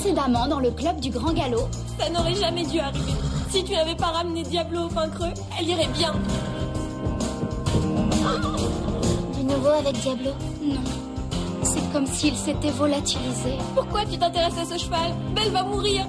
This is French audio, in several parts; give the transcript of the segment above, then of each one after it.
précédemment dans le club du Grand Galop. Ça n'aurait jamais dû arriver. Si tu n'avais pas ramené Diablo au pain creux, elle irait bien. Du nouveau avec Diablo? Non. C'est comme s'il s'était volatilisé. Pourquoi tu t'intéresses à ce cheval? Belle va mourir.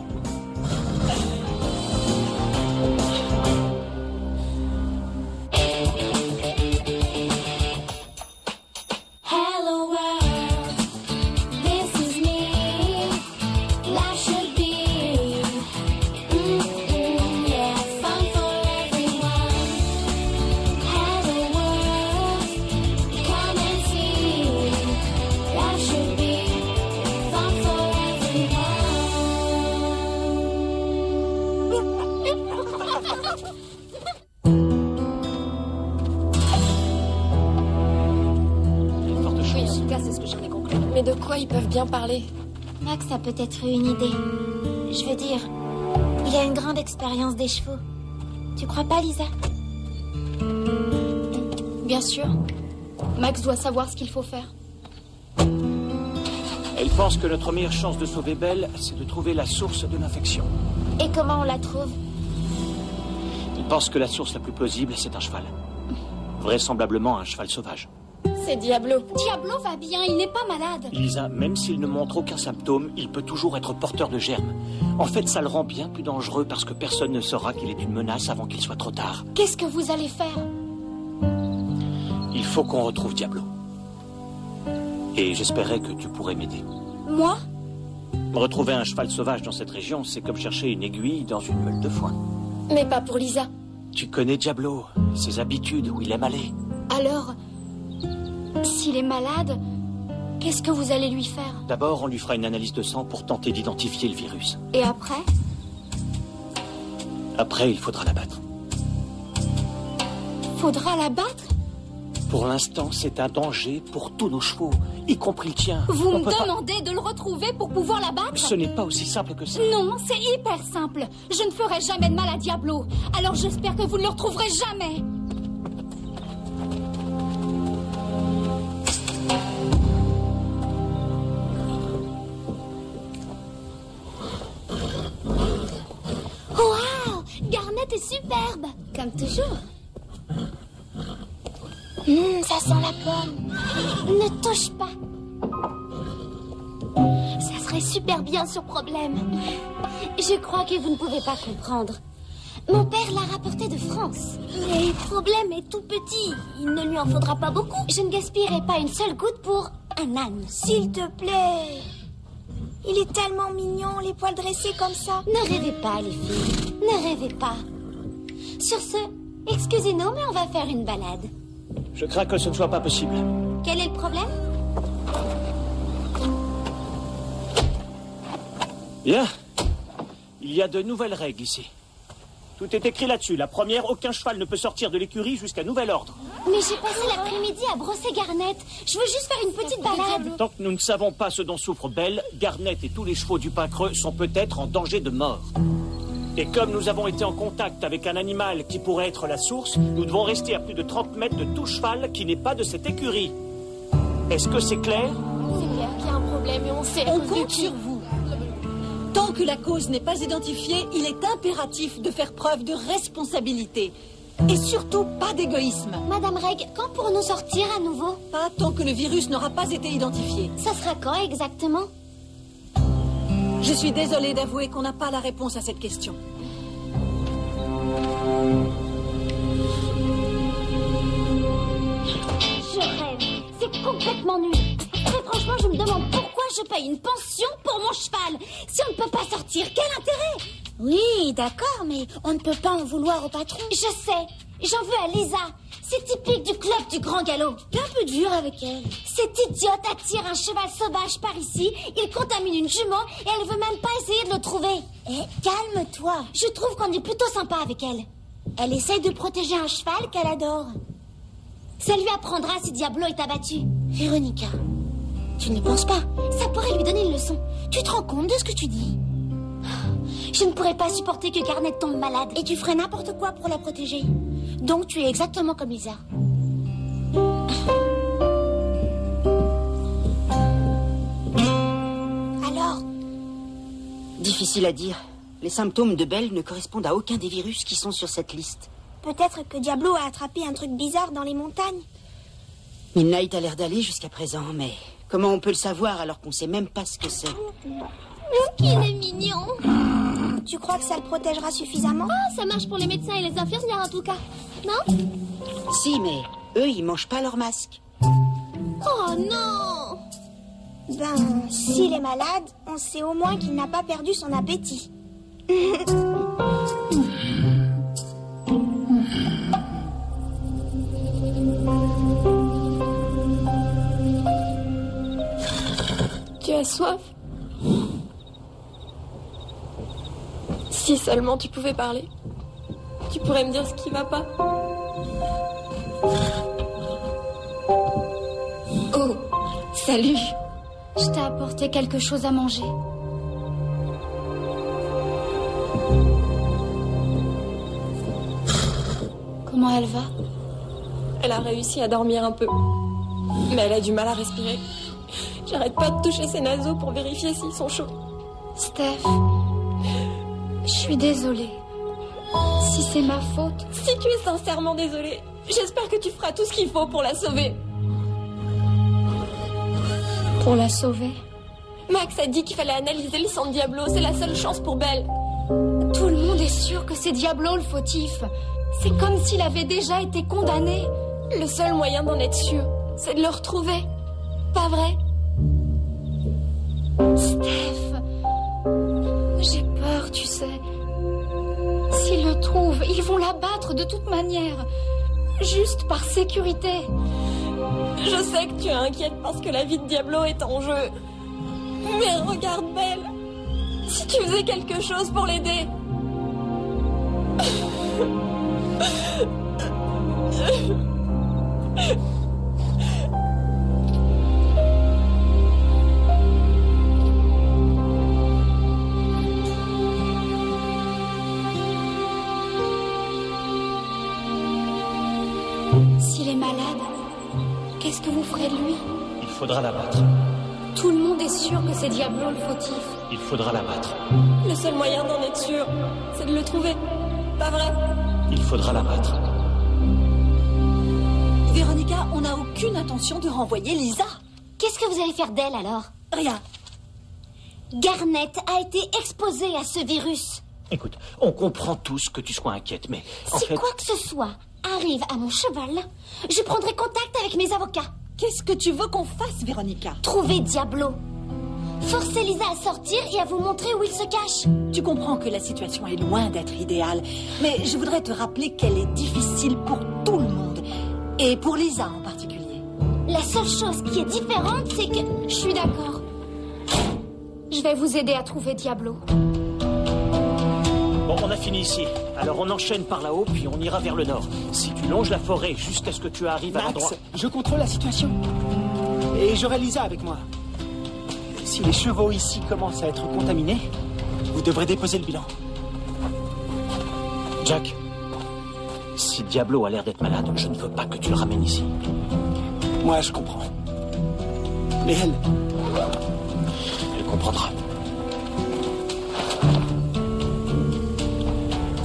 Mais de quoi ils peuvent bien parler? Max a peut-être eu une idée. Je veux dire, il a une grande expérience des chevaux. Tu crois pas, Lisa? Bien sûr. Max doit savoir ce qu'il faut faire. Elle pense que notre meilleure chance de sauver Belle, c'est de trouver la source de l'infection. Et comment on la trouve? Il pense que la source la plus plausible, c'est un cheval. Vraisemblablement un cheval sauvage. C'est Diablo. Diablo va bien, il n'est pas malade. Lisa, même s'il ne montre aucun symptôme, il peut toujours être porteur de germes. En fait, ça le rend bien plus dangereux parce que personne ne saura qu'il est une menace avant qu'il soit trop tard. Qu'est-ce que vous allez faire? Il faut qu'on retrouve Diablo. Et j'espérais que tu pourrais m'aider. Moi? Retrouver un cheval sauvage dans cette région, c'est comme chercher une aiguille dans une meule de foin. Mais pas pour Lisa. Tu connais Diablo, ses habitudes, où il aime aller. Alors, s'il est malade, qu'est-ce que vous allez lui faire? D'abord, on lui fera une analyse de sang pour tenter d'identifier le virus. Et après? Après, il faudra l'abattre. Faudra l'abattre? Pour l'instant, c'est un danger pour tous nos chevaux, y compris le tien. Vous me demandez de le retrouver pour pouvoir l'abattre? Ce n'est pas aussi simple que ça. Non, c'est hyper simple. Je ne ferai jamais de mal à Diablo. Alors j'espère que vous ne le retrouverez jamais. Waouh! Garnet est superbe. Comme toujours. Ça sent la pomme. Ne touche pas. Ça serait super bien sur problème. Je crois que vous ne pouvez pas comprendre. Mon père l'a rapporté de France. Mais problème est tout petit. Il ne lui en faudra pas beaucoup. Je ne gaspillerai pas une seule goutte pour un âne. S'il te plaît. Il est tellement mignon, les poils dressés comme ça. Ne rêvez pas, les filles. Ne rêvez pas. Sur ce, excusez-nous, mais on va faire une balade. Je crains que ce ne soit pas possible. Quel est le problème? Bien. Il y a de nouvelles règles ici. Tout est écrit là-dessus. La première, aucun cheval ne peut sortir de l'écurie jusqu'à nouvel ordre. Mais j'ai passé l'après-midi à brosser Garnet. Je veux juste faire une petite balade. Tant que nous ne savons pas ce dont souffre Belle, Garnet et tous les chevaux du pain creux sont peut-être en danger de mort. Et comme nous avons été en contact avec un animal qui pourrait être la source, nous devons rester à plus de 30 mètres de tout cheval qui n'est pas de cette écurie. Est-ce que c'est clair? C'est clair qu'il y a un problème et on sait... On compte sur vous. Tant que la cause n'est pas identifiée, il est impératif de faire preuve de responsabilité. Et surtout, pas d'égoïsme. Madame Reg, quand pourrons-nous sortir à nouveau? Pas tant que le virus n'aura pas été identifié. Ça sera quand exactement? Je suis désolée d'avouer qu'on n'a pas la réponse à cette question. Je rêve. C'est complètement nul. Très franchement, je me demande pourquoi je paye une pension pour mon cheval. Si on ne peut pas sortir, quel intérêt? Oui, d'accord, mais on ne peut pas en vouloir au patron. Je sais. J'en veux à Lisa. C'est typique du club du Grand Galop. T'es un peu dur avec elle. Cette idiote attire un cheval sauvage par ici, il contamine une jument et elle veut même pas essayer de le trouver. Eh, calme-toi. Je trouve qu'on est plutôt sympa avec elle. Elle essaye de protéger un cheval qu'elle adore. Ça lui apprendra si Diablo est abattu. Véronica, tu ne penses pas? Ça pourrait lui donner une leçon. Tu te rends compte de ce que tu dis? Je ne pourrais pas supporter que Garnet tombe malade. Et tu ferais n'importe quoi pour la protéger. Donc tu es exactement comme Lisa. Alors, Difficile à dire. Les symptômes de Belle ne correspondent à aucun des virus qui sont sur cette liste. Peut-être que Diablo a attrapé un truc bizarre dans les montagnes. Midnight a l'air d'aller jusqu'à présent, mais comment on peut le savoir alors qu'on sait même pas ce que c'est? Qu'il est mignon. Tu crois que ça le protégera suffisamment? Ah, ça marche pour les médecins et les infirmières en tout cas. Non? Si, mais eux, ils mangent pas leur masque. Oh non! Ben, s'il est malade, on sait au moins qu'il n'a pas perdu son appétit. Tu as soif? Si seulement tu pouvais parler. Tu pourrais me dire ce qui va pas. Oh, salut. Je t'ai apporté quelque chose à manger. Comment elle va? Elle a réussi à dormir un peu. Mais elle a du mal à respirer. J'arrête pas de toucher ses naseaux pour vérifier s'ils sont chauds. Steph, je suis désolée. Si c'est ma faute... Si tu es sincèrement désolée, j'espère que tu feras tout ce qu'il faut pour la sauver. Pour la sauver? Max a dit qu'il fallait analyser le sang de Diablo. C'est la seule chance pour Belle. Tout le monde est sûr que c'est Diablo le fautif. C'est comme s'il avait déjà été condamné. Le seul moyen d'en être sûr, c'est de le retrouver. Pas vrai? Steph, j'ai peur, tu sais. S'ils le trouvent, ils vont l'abattre de toute manière. Juste par sécurité. Je sais que tu es inquiète parce que la vie de Diablo est en jeu. Mais regarde Belle. Si tu faisais quelque chose pour l'aider. S'il est malade, qu'est-ce que vous ferez de lui? Il faudra l'abattre. Tout le monde est sûr que c'est Diablo le fautif. Il faudra l'abattre. Le seul moyen d'en être sûr, c'est de le trouver. Pas vrai? Il faudra l'abattre. Véronica, on n'a aucune intention de renvoyer Lisa. Qu'est-ce que vous allez faire d'elle alors? Rien. Garnet a été exposée à ce virus. Écoute, on comprend tous que tu sois inquiète, mais en Si fait... quoi que ce soit arrive à mon cheval, je prendrai contact avec mes avocats. Qu'est-ce que tu veux qu'on fasse, Véronica? Trouver Diablo. Forcez Lisa à sortir et à vous montrer où il se cache. Tu comprends que la situation est loin d'être idéale, mais je voudrais te rappeler qu'elle est difficile pour tout le monde, et pour Lisa en particulier. La seule chose qui est différente, c'est que... Je suis d'accord. Je vais vous aider à trouver Diablo. Bon, on a fini ici. Alors on enchaîne par là-haut, puis on ira vers le nord. Si tu longes la forêt jusqu'à ce que tu arrives à l'endroit... Max, je contrôle la situation. Et j'aurai Lisa avec moi. Si les chevaux ici commencent à être contaminés, vous devrez déposer le bilan. Jack, si Diablo a l'air d'être malade, je ne veux pas que tu le ramènes ici. Moi, je comprends. Mais elle... Elle comprendra.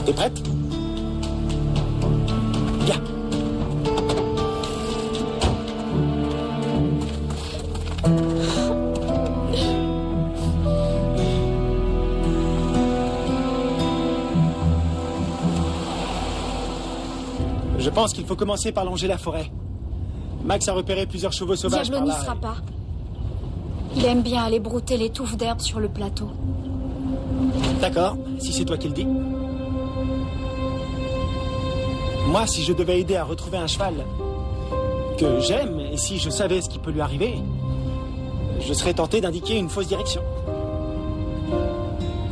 T'es prête? Viens. Je pense qu'il faut commencer par longer la forêt. Max a repéré plusieurs chevaux sauvages Diablo par n'y là. sera pas. Il aime bien aller brouter les touffes d'herbe sur le plateau. D'accord, si c'est toi qui le dis. Moi, si je devais aider à retrouver un cheval que j'aime, et si je savais ce qui peut lui arriver, je serais tenté d'indiquer une fausse direction.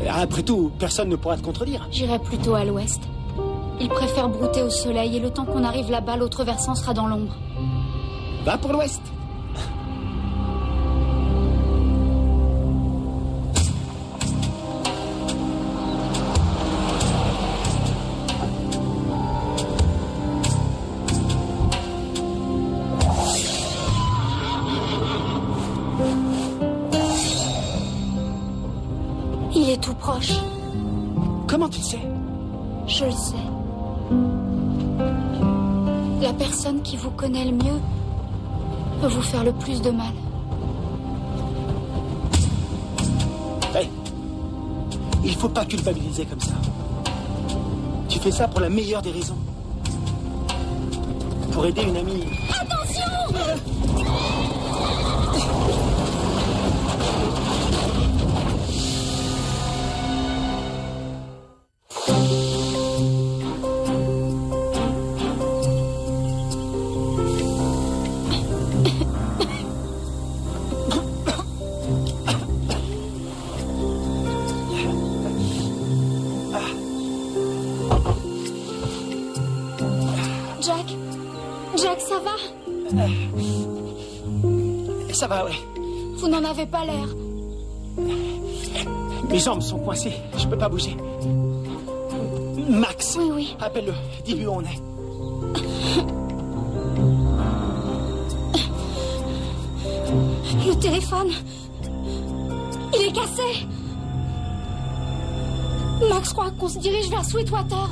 Après tout, personne ne pourra te contredire. J'irai plutôt à l'ouest. Il préfère brouter au soleil et le temps qu'on arrive là-bas, l'autre versant sera dans l'ombre. Va pour l'ouest. Il est tout proche. Comment tu le sais? Je le sais. La personne qui vous connaît le mieux peut vous faire le plus de mal. Hey, il faut pas culpabiliser comme ça. Tu fais ça pour la meilleure des raisons. Pour aider une amie. Attention! Jack, ça va? Ça va, oui. Vous n'en avez pas l'air. Mes jambes sont coincées. Je peux pas bouger. Max. Oui, oui. Appelle-le. Dis-lui où on est. Le téléphone. Il est cassé. Max croit qu'on se dirige vers Sweetwater.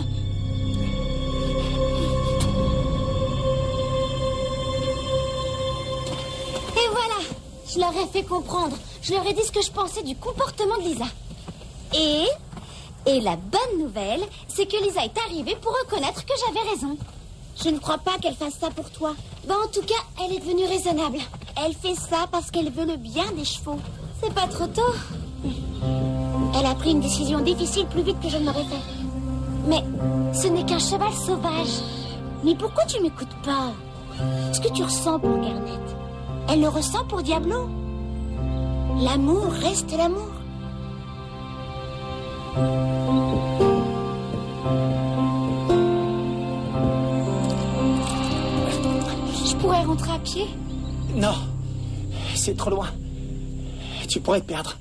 Et voilà, je leur ai fait comprendre. Je leur ai dit ce que je pensais du comportement de Lisa. Et la bonne nouvelle, c'est que Lisa est arrivée pour reconnaître que j'avais raison. Je ne crois pas qu'elle fasse ça pour toi. En tout cas, elle est devenue raisonnable. Elle fait ça parce qu'elle veut le bien des chevaux. C'est pas trop tôt. Elle a pris une décision difficile plus vite que je ne l'aurais fait. Mais ce n'est qu'un cheval sauvage. Mais pourquoi tu m'écoutes pas? Ce que tu ressens pour Garnet, elle le ressent pour Diablo. L'amour reste l'amour. Je pourrais rentrer à pied? Non, c'est trop loin. Tu pourrais te perdre,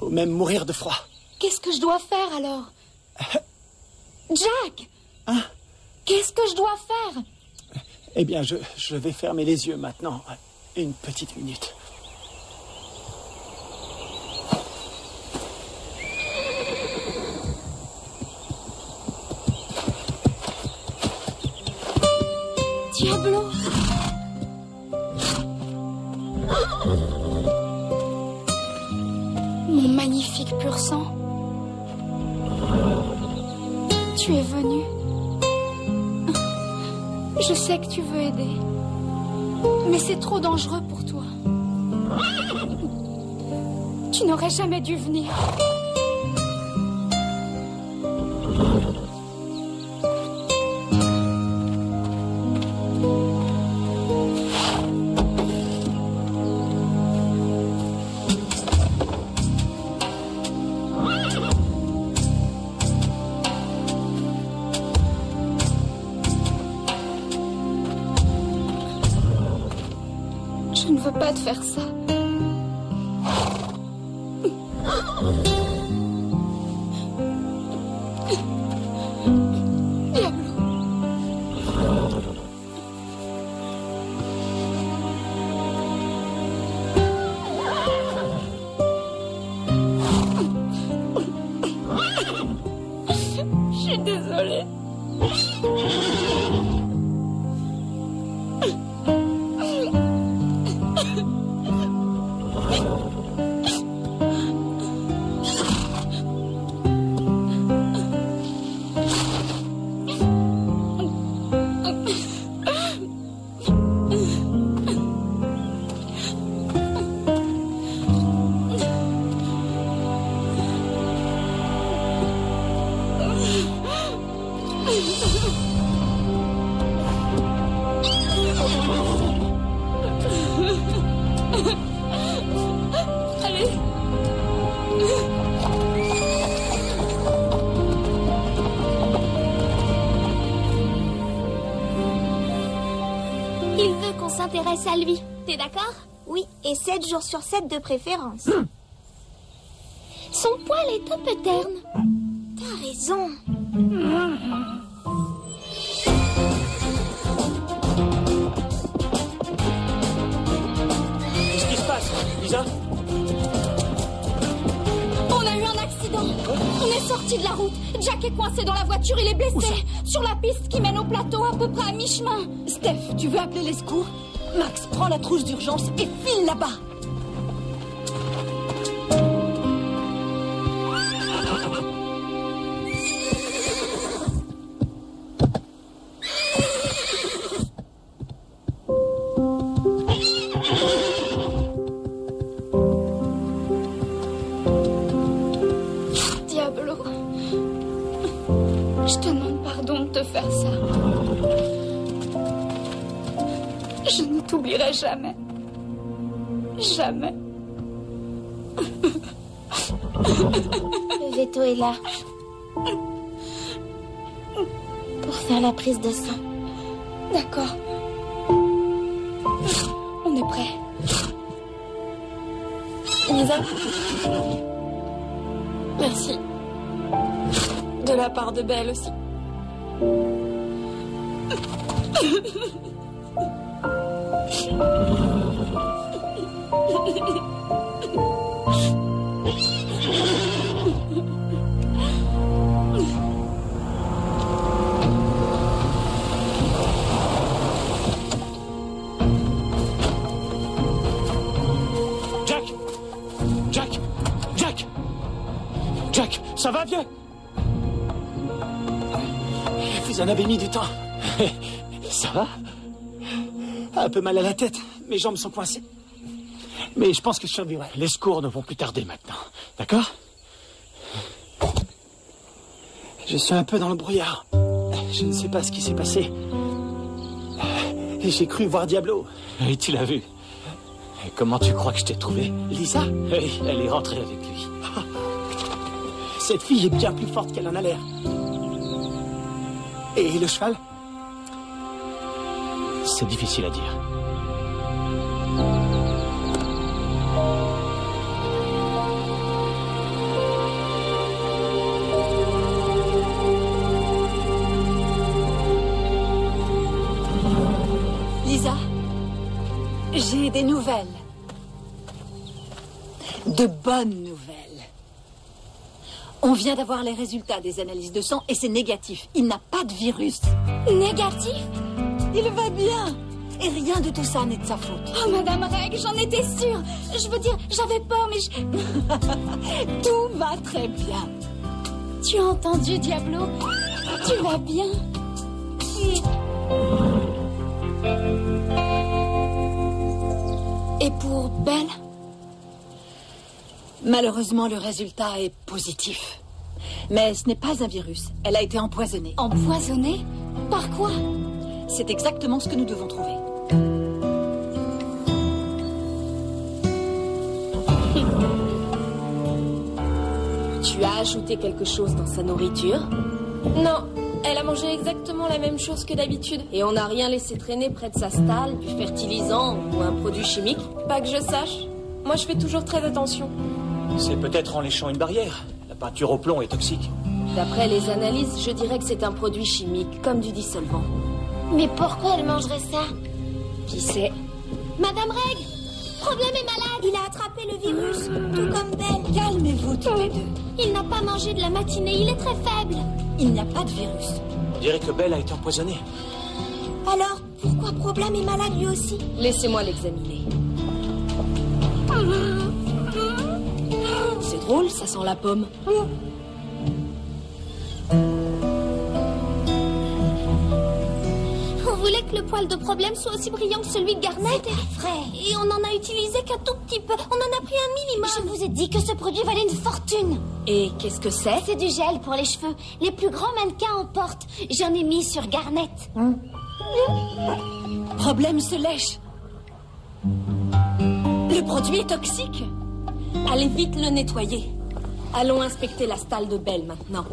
ou même mourir de froid. Qu'est-ce que je dois faire alors? Jack! Hein? Qu'est-ce que je dois faire? Eh bien, je vais fermer les yeux maintenant. Une petite minute. Diablo! Mon magnifique pur sang. Tu es venu. Je sais que tu veux aider. Mais c'est trop dangereux pour toi. Tu n'aurais jamais dû venir. Je ne veux pas te faire ça. Je suis désolée. Allez. Il veut qu'on s'intéresse à lui. T'es d'accord? Oui, et 7 jours sur 7 de préférence. Son poil est un peu terne. T'as raison. Qu'est-ce qui se passe, Lisa? On a eu un accident! accident. On est sorti de la route. Jack est coincé dans la voiture, il est blessé. Sur la piste qui mène au plateau, à peu près à mi-chemin. Steph, tu veux appeler les secours? Max, prends la trousse d'urgence et file là-bas. Diablo, je te demande pardon de te faire ça. Je ne t'oublierai jamais. Jamais. Le veto est là. Pour faire la prise de sang. D'accord. On est prêt. Lisa. Merci. De la part de Belle aussi. Jack, ça va bien? Vous en avez mis du temps. Ça va? Un peu mal à la tête. Mes jambes sont coincées. Mais je pense que je survivrai. Les secours ne vont plus tarder maintenant. D'accord? Je suis un peu dans le brouillard. Je ne sais pas ce qui s'est passé. Et j'ai cru voir Diablo. Et tu l'as vu. Et comment tu crois que je t'ai trouvé? Lisa? Oui, elle est rentrée avec lui. Cette fille est bien plus forte qu'elle en a l'air. Et le cheval? C'est difficile à dire. Lisa, j'ai des nouvelles. De bonnes nouvelles. On vient d'avoir les résultats des analyses de sang et c'est négatif. Il n'a pas de virus. Négatif? Il va bien. Et rien de tout ça n'est de sa faute. Oh, Madame Reg, j'en étais sûre. Je veux dire, j'avais peur, mais Tout va très bien. Tu as entendu, Diablo? Tu vas bien? Et pour Belle? Malheureusement, le résultat est positif. Mais ce n'est pas un virus. Elle a été empoisonnée. Empoisonnée? Par quoi? C'est exactement ce que nous devons trouver. Tu as ajouté quelque chose dans sa nourriture? Non, elle a mangé exactement la même chose que d'habitude. Et on n'a rien laissé traîner près de sa stalle, du fertilisant ou un produit chimique. Pas que je sache. Moi, je fais toujours très attention. C'est peut-être en léchant une barrière. La peinture au plomb est toxique. D'après les analyses, je dirais que c'est un produit chimique, comme du dissolvant. Mais pourquoi elle mangerait ça? Qui sait? Madame Reg, Problème est malade. Il a attrapé le virus, tout comme Belle. Calmez-vous tous les deux. Il n'a pas mangé de la matinée, il est très faible. Il n'y a pas de virus. On dirait que Belle a été empoisonnée. Alors, pourquoi Problème est malade lui aussi? Laissez-moi l'examiner. C'est drôle, ça sent la pomme. On voulait que le poil de Problème soit aussi brillant que celui de Garnet. C'était vrai. Et on n'en a utilisé qu'un tout petit peu. On en a pris un minimum. Je vous ai dit que ce produit valait une fortune. Et qu'est-ce que c'est? C'est du gel pour les cheveux. Les plus grands mannequins en portent. J'en ai mis sur Garnet. Problème se lèche. Le produit est toxique. Allez vite le nettoyer. Allons inspecter la stalle de Belle maintenant.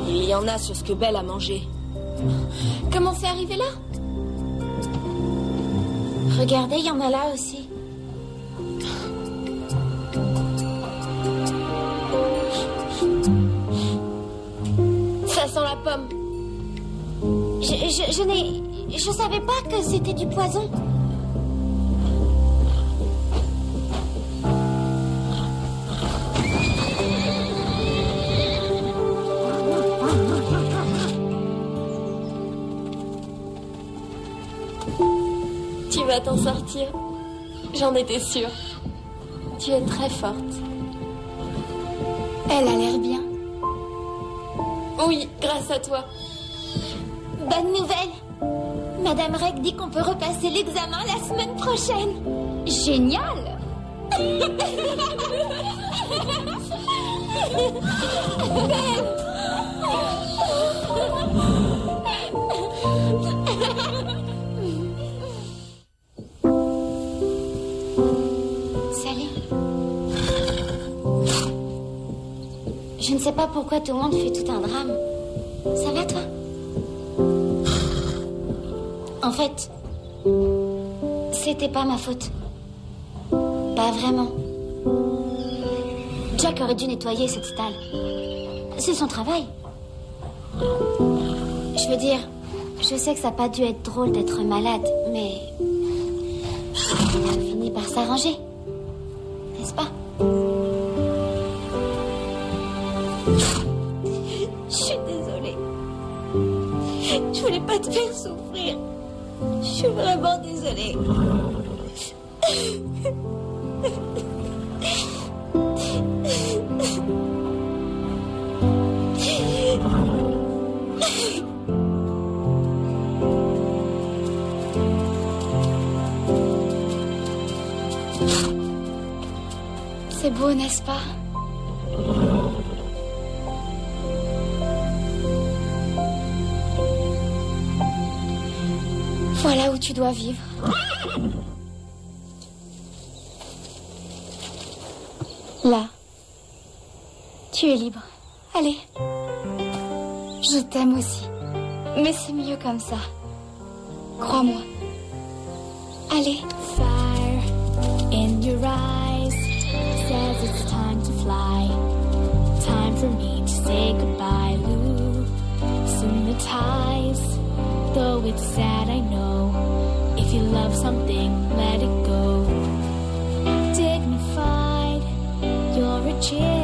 Il y en a sur ce que Belle a mangé. Comment c'est arrivé là? Regardez, il y en a là aussi. Ça sent la pomme. Je n'ai Je savais pas que c'était du poison. Tu vas t'en sortir. J'en étais sûre. Tu es très forte. Elle a l'air bien. Oui, grâce à toi. Bonne nouvelle. Madame Reg dit qu'on peut repasser l'examen la semaine prochaine. Génial. Salut. Je ne sais pas pourquoi tout le monde fait tout un drame. Ça va, toi? En fait, c'était pas ma faute. Pas vraiment. Jack aurait dû nettoyer cette stalle. C'est son travail. Je veux dire, je sais que ça n'a pas dû être drôle d'être malade, mais ça finit par s'arranger. N'est-ce pas? Je suis désolée. Je voulais pas te faire souffrir. Je suis vraiment désolée. C'est beau, n'est-ce pas? Voilà où tu dois vivre. Là. Tu es libre. Allez. Je t'aime aussi. Mais c'est mieux comme ça. Crois-moi. Allez. Fire in your eyes says it's time to fly. Time for me to say goodbye, Lou. Soon the ties, though it's sad, I know. If you love something, let it go. Dignified, you're a chill.